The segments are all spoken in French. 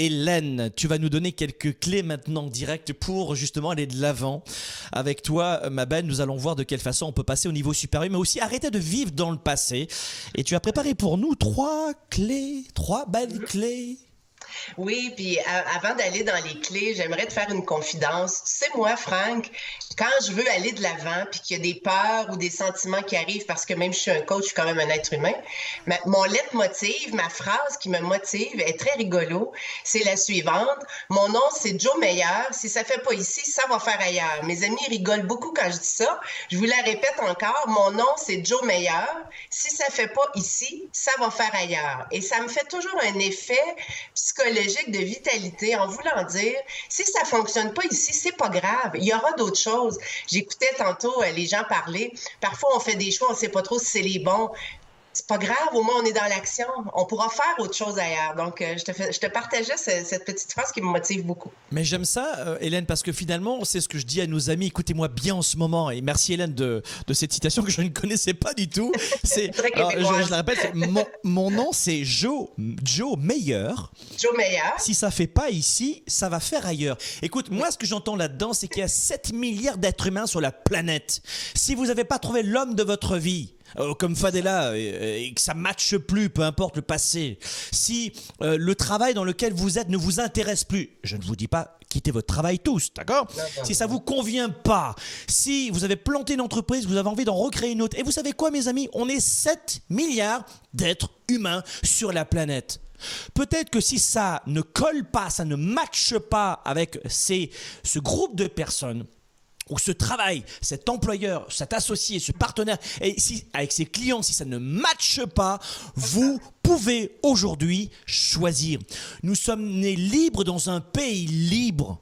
Hélène, tu vas nous donner quelques clés maintenant directes pour justement aller de l'avant. Avec toi, ma belle, nous allons voir de quelle façon on peut passer au niveau supérieur, mais aussi arrêter de vivre dans le passé. Et tu as préparé pour nous 3 clés, 3 belles clés. Oui, puis avant d'aller dans les clés, j'aimerais te faire une confidence. Tu sais, moi, Franck, quand je veux aller de l'avant, puis qu'il y a des peurs ou des sentiments qui arrivent, parce que même je suis un coach, je suis quand même un être humain, mon leitmotiv, ma phrase qui me motive est très rigolo, c'est la suivante. Mon nom, c'est Joe Meilleur. Si ça fait pas ici, ça va faire ailleurs. Mes amis rigolent beaucoup quand je dis ça. Je vous la répète encore. Mon nom, c'est Joe Meilleur. Si ça fait pas ici, ça va faire ailleurs. Et ça me fait toujours un effet psychologique de vitalité en voulant dire, si ça fonctionne pas ici, c'est pas grave. Il y aura d'autres choses. J'écoutais tantôt les gens parler. Parfois, on fait des choix, on sait pas trop si c'est les bons. C'est pas grave, au moins on est dans l'action. On pourra faire autre chose ailleurs. Donc, je te partageais cette petite phrase qui me motive beaucoup. Mais j'aime ça, Hélène, parce que finalement, c'est ce que je dis à nos amis. Écoutez-moi bien en ce moment. Et merci, Hélène, de cette citation que je ne connaissais pas du tout. Alors, je la répète, mon nom, c'est Joe Meilleur. Joe Meilleur. Si ça fait pas ici, ça va faire ailleurs. Écoute, moi, ce que j'entends là-dedans, c'est qu'il y a 7 milliards d'êtres humains sur la planète. Si vous n'avez pas trouvé l'homme de votre vie, comme Fadela, et que ça ne matche plus, peu importe le passé. Si le travail dans lequel vous êtes ne vous intéresse plus, je ne vous dis pas quittez votre travail tous, d'accord ? Si ça ne vous convient pas, si vous avez planté une entreprise, vous avez envie d'en recréer une autre, et vous savez quoi mes amis ? On est 7 milliards d'êtres humains sur la planète. Peut-être que si ça ne colle pas, ça ne matche pas avec ce groupe de personnes, ou ce travail, cet employeur, cet associé, ce partenaire, et si, avec ses clients, si ça ne matche pas, vous pouvez aujourd'hui choisir. Nous sommes nés libres dans un pays libre.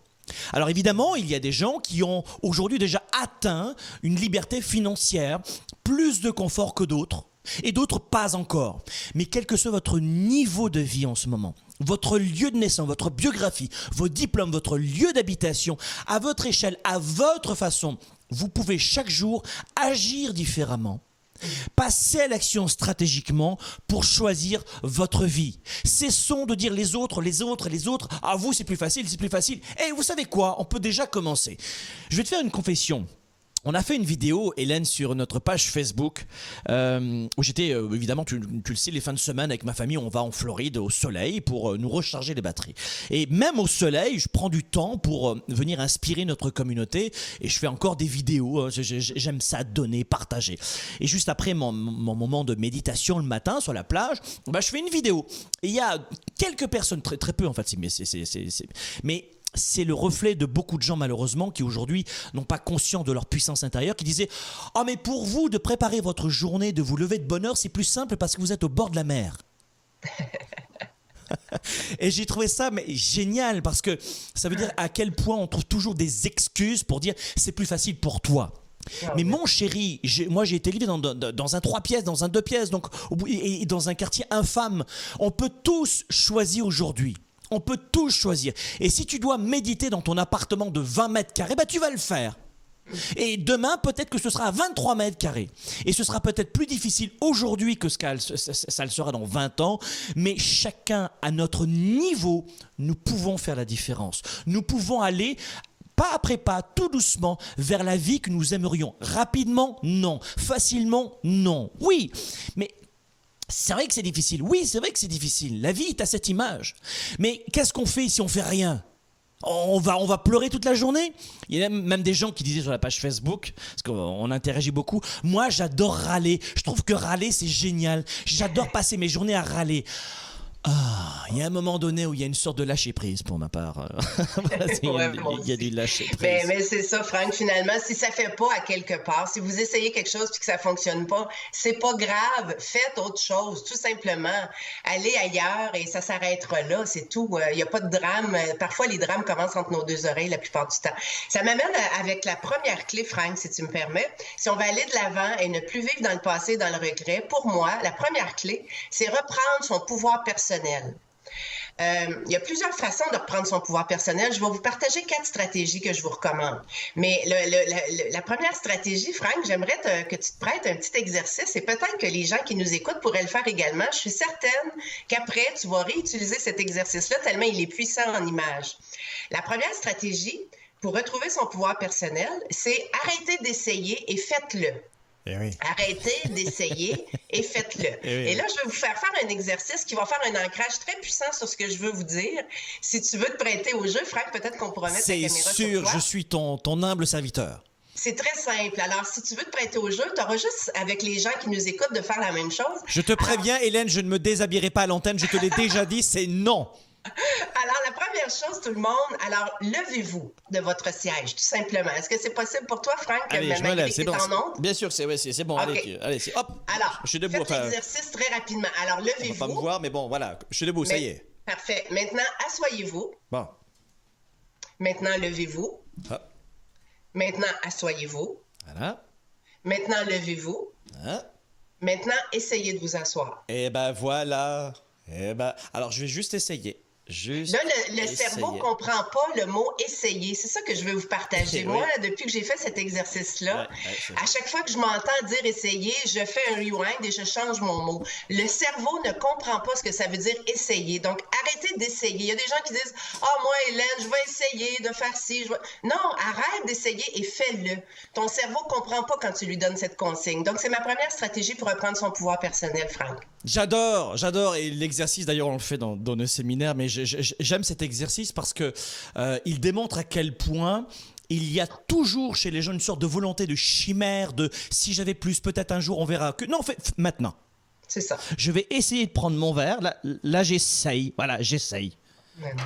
Alors évidemment, il y a des gens qui ont aujourd'hui déjà atteint une liberté financière, plus de confort que d'autres, et d'autres pas encore. Mais quel que soit votre niveau de vie en ce moment, votre lieu de naissance, votre biographie, vos diplômes, votre lieu d'habitation, à votre échelle, à votre façon, vous pouvez chaque jour agir différemment. Passez à l'action stratégiquement pour choisir votre vie. Cessons de dire les autres. Ah, vous, c'est plus facile. Et vous savez quoi ? On peut déjà commencer. Je vais te faire une confession. On a fait une vidéo, Hélène, sur notre page Facebook où j'étais, évidemment, tu le sais, les fins de semaine avec ma famille, on va en Floride au soleil pour nous recharger les batteries. Et même au soleil, je prends du temps pour venir inspirer notre communauté et je fais encore des vidéos. J'aime ça, donner, partager. Et juste après mon moment de méditation le matin sur la plage, je fais une vidéo. Et il y a quelques personnes, très, très peu en fait, mais c'est le reflet de beaucoup de gens malheureusement qui aujourd'hui n'ont pas conscience de leur puissance intérieure, qui disaient « Ah mais pour vous de préparer votre journée, de vous lever de bonne heure, c'est plus simple parce que vous êtes au bord de la mer. » Et j'ai trouvé ça génial parce que ça veut dire à quel point on trouve toujours des excuses pour dire « c'est plus facile pour toi ». Mais mon chéri, moi j'ai été élevé dans un 3 pièces, dans un 2 pièces, donc, et dans un quartier infâme. On peut tous choisir aujourd'hui. On peut tous choisir. Et si tu dois méditer dans ton appartement de 20 mètres carrés, tu vas le faire. Et demain, peut-être que ce sera à 23 mètres carrés. Et ce sera peut-être plus difficile aujourd'hui que ça le sera dans 20 ans. Mais chacun à notre niveau, nous pouvons faire la différence. Nous pouvons aller pas après pas, tout doucement, vers la vie que nous aimerions. Rapidement, non. Facilement, non. Oui, mais c'est vrai que c'est difficile. Oui, c'est vrai que c'est difficile. La vie est à cette image. Mais qu'est-ce qu'on fait si on fait rien ? On va pleurer toute la journée. Il y a même des gens qui disaient sur la page Facebook, parce qu'on interagit beaucoup, moi j'adore râler. Je trouve que râler c'est génial. J'adore passer mes journées à râler. Ah, il y a un moment donné où il y a une sorte de lâcher-prise pour ma part. Il y a du lâcher-prise. Mais c'est ça, Franck, finalement, si ça fait pas à quelque part, si vous essayez quelque chose puis que ça fonctionne pas, c'est pas grave, faites autre chose, tout simplement. Allez ailleurs et ça s'arrêtera là, c'est tout. Il n'y a pas de drame. Parfois, les drames commencent entre nos deux oreilles la plupart du temps. Ça m'amène avec la première clé, Franck, si tu me permets. Si on va aller de l'avant et ne plus vivre dans le passé, dans le regret, pour moi, la première clé, c'est reprendre son pouvoir personnel. Il y a plusieurs façons de reprendre son pouvoir personnel. Je vais vous partager 4 stratégies que je vous recommande. Mais la première stratégie, Franck, j'aimerais que tu te prêtes un petit exercice et peut-être que les gens qui nous écoutent pourraient le faire également. Je suis certaine qu'après, tu vas réutiliser cet exercice-là tellement il est puissant en images. La première stratégie pour retrouver son pouvoir personnel, c'est arrêter d'essayer et faites-le. Eh oui. Arrêtez d'essayer et faites-le. Et là, je vais vous faire un exercice qui va faire un ancrage très puissant sur ce que je veux vous dire. Si tu veux te prêter au jeu, Franck, peut-être qu'on pourra mettre la caméra sur toi. C'est sûr, je suis ton humble serviteur. C'est très simple. Alors, si tu veux te prêter au jeu, tu auras juste, avec les gens qui nous écoutent, de faire la même chose. Je te préviens, Hélène, je ne me déshabillerai pas à l'antenne. Je te l'ai déjà dit, c'est non. Alors, la première chose, tout le monde, alors, levez-vous de votre siège, tout simplement. Est-ce que c'est possible pour toi, Franck? Allez, je me lève, c'est bon. Bien sûr, c'est bon. Okay. Allez, hop. Alors, je suis debout. Faites l'exercice très rapidement. Alors, levez-vous. On va pas me voir, mais bon, voilà, je suis debout, ça y est. Parfait. Maintenant, asseyez-vous. Bon. Maintenant, levez-vous. Hop. Maintenant, asseyez-vous. Voilà. Maintenant, levez-vous. Hein? Maintenant, essayez de vous asseoir. Eh ben voilà. Alors je vais juste essayer. Là, le cerveau ne comprend pas le mot « essayer ». C'est ça que je veux vous partager. Moi, depuis que j'ai fait cet exercice-là, à chaque fois que je m'entends dire « essayer », je fais un rewind et je change mon mot. Le cerveau ne comprend pas ce que ça veut dire « essayer ». Donc, arrêtez d'essayer. Il y a des gens qui disent « Ah, moi, Hélène, je vais essayer de faire ci. » Non, arrête d'essayer et fais-le. Ton cerveau ne comprend pas quand tu lui donnes cette consigne. Donc, c'est ma première stratégie pour reprendre son pouvoir personnel, Franck. J'adore. Et l'exercice, d'ailleurs, on le fait dans nos séminaires, mais j'aime cet exercice parce que il démontre à quel point il y a toujours chez les gens une sorte de volonté de chimère, de si j'avais plus, peut-être un jour on verra. Non, maintenant. C'est ça. Je vais essayer de prendre mon verre. Là j'essaye. Voilà, j'essaye.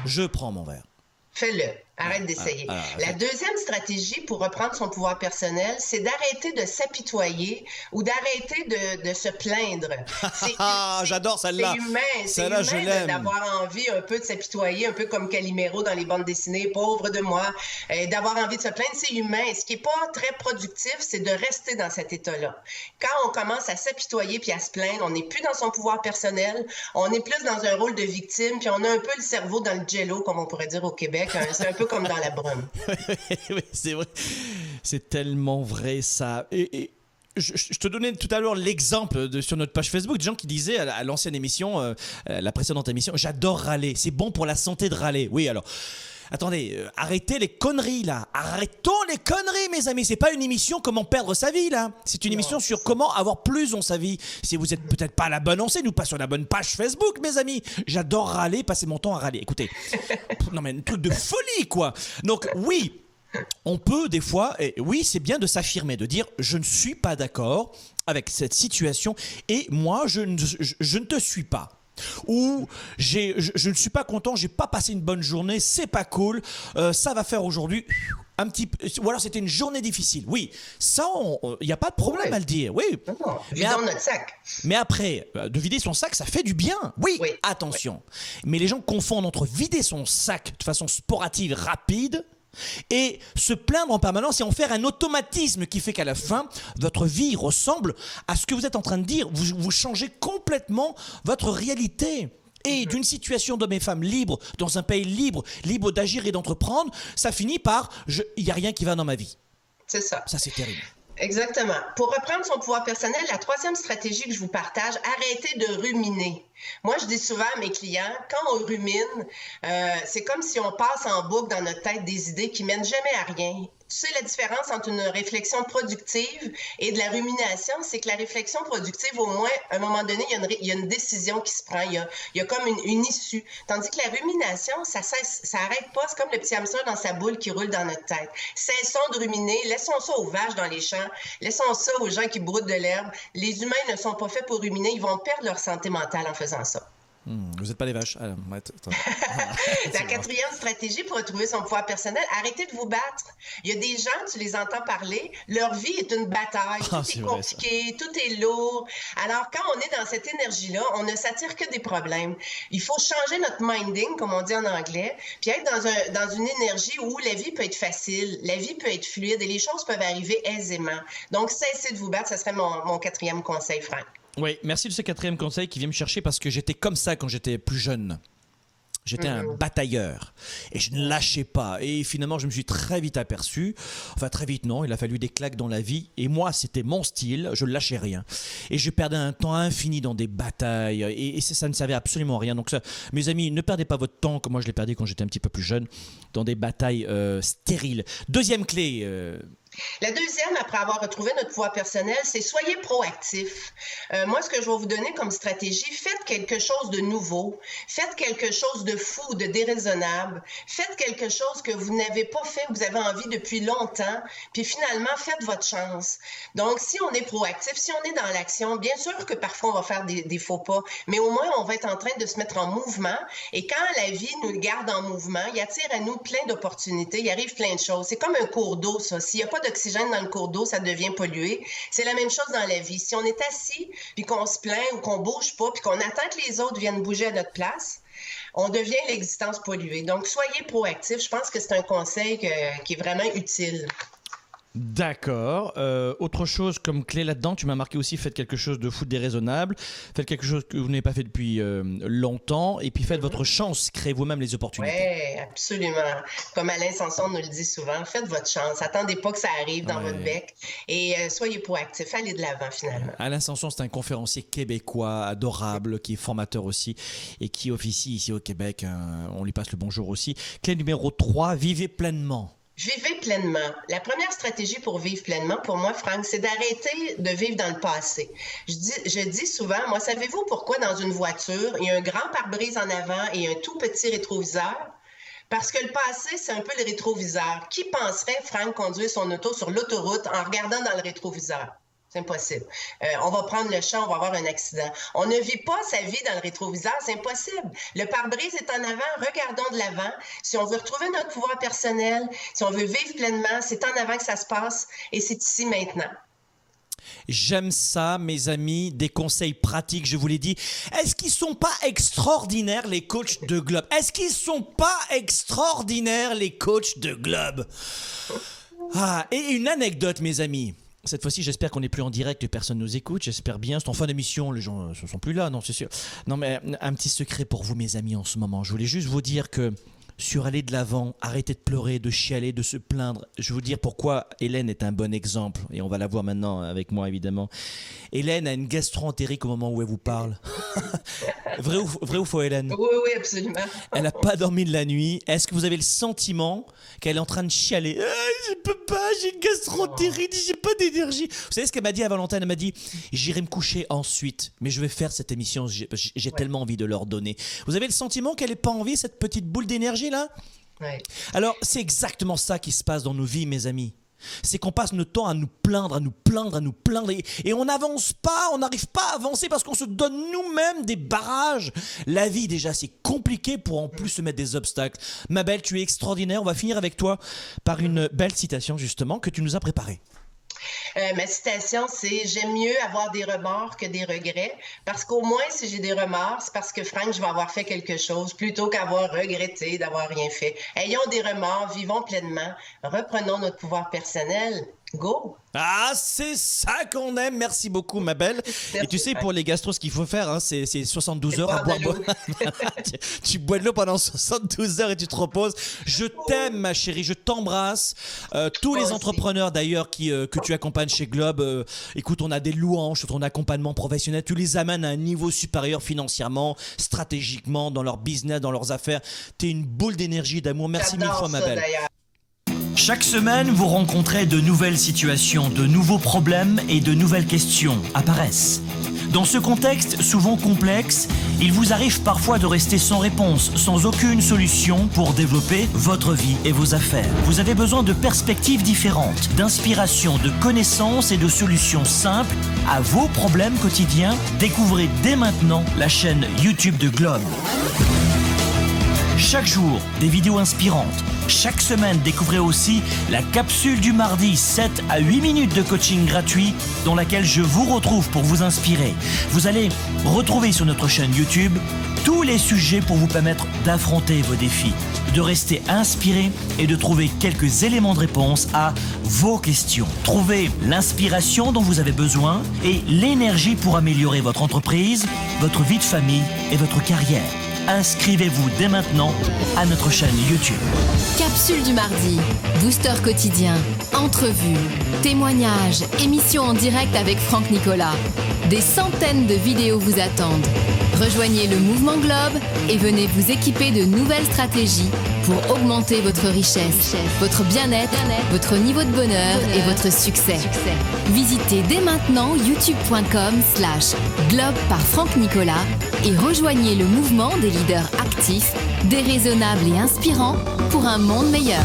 Je prends mon verre. Fais-le. Arrête d'essayer. La deuxième stratégie pour reprendre son pouvoir personnel, c'est d'arrêter de s'apitoyer ou d'arrêter de se plaindre. J'adore celle-là. C'est humain d'avoir envie un peu de s'apitoyer, un peu comme Calimero dans les bandes dessinées, pauvre de moi, d'avoir envie de se plaindre, c'est humain. Ce qui n'est pas très productif, c'est de rester dans cet état-là. Quand on commence à s'apitoyer puis à se plaindre, on n'est plus dans son pouvoir personnel, on est plus dans un rôle de victime, puis on a un peu le cerveau dans le jello, comme on pourrait dire au Québec. C'est un peu comme dans la brume. Oui, c'est vrai. C'est tellement vrai, ça. Et je te donnais tout à l'heure l'exemple sur notre page Facebook de gens qui disaient à l'ancienne émission, la précédente émission, j'adore râler. C'est bon pour la santé de râler. Oui, alors... Attendez, arrêtez les conneries là. Arrêtons les conneries, mes amis. C'est pas une émission comment perdre sa vie là. C'est une émission sur comment avoir plus dans sa vie. Si vous êtes peut-être pas à la bonne enseigne ou pas sur la bonne page Facebook, mes amis. J'adore râler, passer mon temps à râler. Écoutez, non mais un truc de folie quoi. Donc oui, on peut des fois, et oui c'est bien de s'affirmer, de dire je ne suis pas d'accord avec cette situation et moi je ne te suis pas. Ou je ne suis pas content, j'ai pas passé une bonne journée, c'est pas cool, ça va faire aujourd'hui un petit peu, ou alors c'était une journée difficile. Oui, ça, il n'y a pas de problème à le dire. Oui. Non, vidons notre sac. Mais après, de vider son sac, ça fait du bien. Oui. Attention. Mais les gens confondent entre vider son sac de façon sporadique, rapide, et se plaindre en permanence et en faire un automatisme qui fait qu'à la fin, votre vie ressemble à ce que vous êtes en train de dire. Vous changez complètement votre réalité. Et d'une situation d'hommes et femmes libres, dans un pays libre d'agir et d'entreprendre, ça finit par « il n'y a rien qui va dans ma vie ». C'est ça. Ça, c'est terrible. Exactement. Pour reprendre son pouvoir personnel, la troisième stratégie que je vous partage, arrêtez de ruminer. Moi, je dis souvent à mes clients, quand on rumine, c'est comme si on passe en boucle dans notre tête des idées qui mènent jamais à rien. Tu sais, la différence entre une réflexion productive et de la rumination, c'est que la réflexion productive, au moins, à un moment donné, il y a une décision qui se prend, il y a comme une issue. Tandis que la rumination, ça arrête pas, c'est comme le petit hamster dans sa boule qui roule dans notre tête. Cessons de ruminer, laissons ça aux vaches dans les champs, laissons ça aux gens qui broutent de l'herbe. Les humains ne sont pas faits pour ruminer, ils vont perdre leur santé mentale en faisant ça. Vous n'êtes pas les vaches. La quatrième stratégie pour retrouver son pouvoir personnel, arrêtez de vous battre. Il y a des gens, tu les entends parler, leur vie est une bataille. Tout est compliqué, tout est lourd. Alors, quand on est dans cette énergie-là, on ne s'attire que des problèmes. Il faut changer notre minding, comme on dit en anglais, puis être dans une énergie où la vie peut être facile, la vie peut être fluide et les choses peuvent arriver aisément. Donc, cessez de vous battre, ce serait mon quatrième conseil, Franck. Oui, merci de ce quatrième conseil qui vient me chercher parce que j'étais comme ça quand j'étais plus jeune. J'étais un batailleur et je ne lâchais pas. Et finalement, je me suis très vite aperçu, enfin très vite non, il a fallu des claques dans la vie. Et moi, c'était mon style, je ne lâchais rien. Et je perdais un temps infini dans des batailles et ça ne servait absolument à rien. Donc ça, mes amis, ne perdez pas votre temps, comme moi je l'ai perdu quand j'étais un petit peu plus jeune, dans des batailles stériles. Deuxième clé. La deuxième, après avoir retrouvé notre pouvoir personnel, c'est soyez proactif. Moi, ce que je vais vous donner comme stratégie, faites quelque chose de nouveau, faites quelque chose de fou, de déraisonnable, faites quelque chose que vous n'avez pas fait, que vous avez envie depuis longtemps, puis finalement, faites votre chance. Donc, si on est proactif, si on est dans l'action, bien sûr que parfois on va faire des faux pas, mais au moins on va être en train de se mettre en mouvement, et quand la vie nous garde en mouvement, il attire à nous plein d'opportunités, il arrive plein de choses. C'est comme un cours d'eau, ça. S'il n'y a pas d'oxygène dans le cours d'eau, ça devient pollué. C'est la même chose dans la vie. Si on est assis, puis qu'on se plaint ou qu'on bouge pas, puis qu'on attend que les autres viennent bouger à notre place, on devient l'existence polluée. Donc, soyez proactifs. Je pense que c'est un conseil qui est vraiment utile. D'accord. Autre chose comme clé là-dedans, tu m'as marqué aussi, faites quelque chose de fou, déraisonnable. Faites quelque chose que vous n'avez pas fait depuis longtemps. Et puis faites votre chance, créez vous-même les opportunités. Oui, absolument. Comme Alain Sanson nous le dit souvent, faites votre chance. Attendez pas que ça arrive dans votre bec. Et soyez proactifs. Allez de l'avant, finalement. Alain Sanson, c'est un conférencier québécois adorable, qui est formateur aussi et qui officie ici au Québec. On lui passe le bonjour aussi. Clé numéro 3, vivez pleinement. Vivez pleinement. La première stratégie pour vivre pleinement, pour moi, Franck, c'est d'arrêter de vivre dans le passé. Je dis souvent, moi, savez-vous pourquoi dans une voiture, il y a un grand pare-brise en avant et un tout petit rétroviseur? Parce que le passé, c'est un peu le rétroviseur. Qui penserait, Franck, conduire son auto sur l'autoroute en regardant dans le rétroviseur? C'est impossible. On va prendre le champ, on va avoir un accident. On ne vit pas sa vie dans le rétroviseur, c'est impossible. Le pare-brise est en avant, regardons de l'avant. Si on veut retrouver notre pouvoir personnel, si on veut vivre pleinement, c'est en avant que ça se passe et c'est ici maintenant. J'aime ça, mes amis, des conseils pratiques, je vous l'ai dit. Est-ce qu'ils sont pas extraordinaires, les coachs de Globe? Est-ce qu'ils sont pas extraordinaires, les coachs de Globe? Ah, et une anecdote, mes amis. Cette fois-ci, j'espère qu'on n'est plus en direct, que personne nous écoute. J'espère bien. C'est en fin d'émission, les gens ne sont plus là, non, c'est sûr. Non, mais un petit secret pour vous, mes amis, en ce moment. Je voulais juste vous dire que sur aller de l'avant, arrêtez de pleurer, de chialer, de se plaindre. Je vais vous dire pourquoi Hélène est un bon exemple. Et on va la voir maintenant avec moi, évidemment. Hélène a une gastro-entérite au moment où elle vous parle. Vrai ou faux, Hélène? Oui, oui, absolument. Elle n'a pas dormi de la nuit. Est-ce que vous avez le sentiment qu'elle est en train de chialer? Je peux pas, j'ai une gastro-entérite, j'ai pas d'énergie. Vous savez ce qu'elle m'a dit à Valentin? Elle m'a dit, j'irai me coucher ensuite, mais je vais faire cette émission, j'ai tellement envie de leur donner. Vous avez le sentiment qu'elle n'ait pas envie, cette petite boule d'énergie là? Ouais. Alors, c'est exactement ça qui se passe dans nos vies, mes amis. C'est qu'on passe notre temps à nous plaindre, à nous plaindre, à nous plaindre et on n'avance pas, on n'arrive pas à avancer parce qu'on se donne nous-mêmes des barrages. La vie déjà c'est compliqué pour en plus se mettre des obstacles. Ma belle, tu es extraordinaire, on va finir avec toi par une belle citation justement que tu nous as préparée. Ma citation, c'est « J'aime mieux avoir des remords que des regrets, parce qu'au moins, si j'ai des remords, c'est parce que, Franck, je vais avoir fait quelque chose, plutôt qu'avoir regretté d'avoir rien fait. Ayons des remords, vivons pleinement, reprenons notre pouvoir personnel. Go! Ah, c'est ça qu'on aime. Merci beaucoup, ma belle. Merci. Et tu sais, pour les gastros, ce qu'il faut faire, hein, c'est 72 heures à boire. Tu bois de l'eau pendant 72 heures et tu te reposes. Je t'aime, ma chérie. Je t'embrasse. Tous les entrepreneurs, d'ailleurs, que tu accompagnes chez Globe, écoute, on a des louanges sur ton accompagnement professionnel. Tu les amènes à un niveau supérieur financièrement, stratégiquement, dans leur business, dans leurs affaires. Tu es une boule d'énergie, d'amour. Merci mille fois, ma belle. Chaque semaine, vous rencontrez de nouvelles situations, de nouveaux problèmes et de nouvelles questions apparaissent. Dans ce contexte souvent complexe, il vous arrive parfois de rester sans réponse, sans aucune solution pour développer votre vie et vos affaires. Vous avez besoin de perspectives différentes, d'inspiration, de connaissances et de solutions simples à vos problèmes quotidiens. Découvrez dès maintenant la chaîne YouTube de Globe. Chaque jour, des vidéos inspirantes. Chaque semaine, découvrez aussi la capsule du mardi, 7 à 8 minutes de coaching gratuit dans laquelle je vous retrouve pour vous inspirer. Vous allez retrouver sur notre chaîne YouTube tous les sujets pour vous permettre d'affronter vos défis, de rester inspiré et de trouver quelques éléments de réponse à vos questions. Trouvez l'inspiration dont vous avez besoin et l'énergie pour améliorer votre entreprise, votre vie de famille et votre carrière. Inscrivez-vous dès maintenant à notre chaîne YouTube. Capsule du mardi, booster quotidien, entrevues, témoignages, émissions en direct avec Franck Nicolas. Des centaines de vidéos vous attendent. Rejoignez le Mouvement Globe et venez vous équiper de nouvelles stratégies pour augmenter votre richesse, votre bien-être, votre niveau de bonheur et votre succès. Visitez dès maintenant youtube.com/globe par Franck Nicolas et rejoignez le mouvement des leaders actifs, déraisonnables et inspirants pour un monde meilleur.